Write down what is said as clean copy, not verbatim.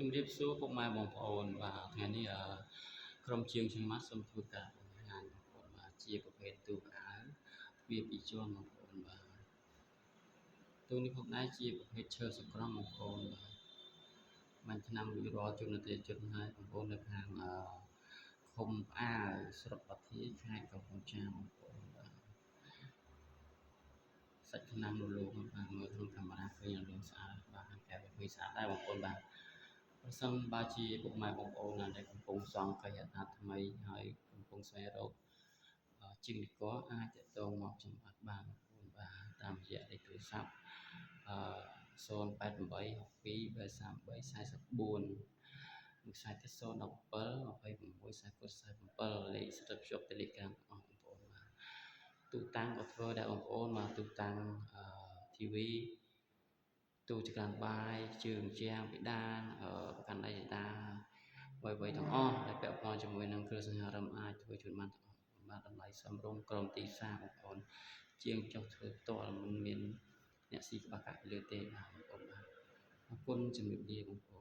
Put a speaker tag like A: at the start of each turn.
A: ជំរាបសួរពុកម៉ែបងប្អូនបាទថ្ងៃនេះក្រុមជាងខ្ញុំមកសូមធ្វើការបង្ហាញបងប្អូនបាទជាប្រភេទទូកៅវាពីរជាន់បងប្អូនបាទទូនេះផងដែរជាប្រភេទឈើសង្គ្រោះបងប្អូនបាទមិនឆ្នាំរួចរាល់ជនទៅជនហើយបងប្អូននៅខាងឃុំផ្អាវស្រុកបាធាខេត្តកំពង់ចាមបងប្អូនបាទសាច់ឆ្នាំរលោងបាទមើលក្នុងកាមេរ៉ាឃើញរលោងស្អាតបាទកែវាស្អាតដែរបងប្អូនបាទប្រសិនបើជាពុកម៉ែបងប្អូនដែលកំពុងសង្កេតអត្តថ្មីហើយកំពុងស្វែងរកជាងនិកអាចតតងមកចំអិតបានបងប្អូនបាទតាមរយៈលេខទូរស័ព្ទ088 62 33 44មួយខ្សែទៀត017 26 49 47លេខស្ទាត់ភ្ជាប់ Telegram របស់បងប្អូនបាទទូតាំងក៏ធ្វើដែរបងប្អូនបាទទូតាំងTVទូចក្រានបាយជើងជាងបិដានប្រកាន់ដៃដាអ្វីទាំងអស់ដែលពាក់ព័ន្ធជាមួយនឹងគ្រឿងសង្ហារឹមអាចធ្វើជូនបានទាំងអស់បាទតម្លៃសមរម្យក្រមទីផ្សារបងប្អូនជាងចុះធ្វើផ្ទាល់មិនមានអ្នកស៊ីក្បាច់កាក់លើទេបាទបងប្អូនបាទអរគុណជំរាបលាបងប្អូន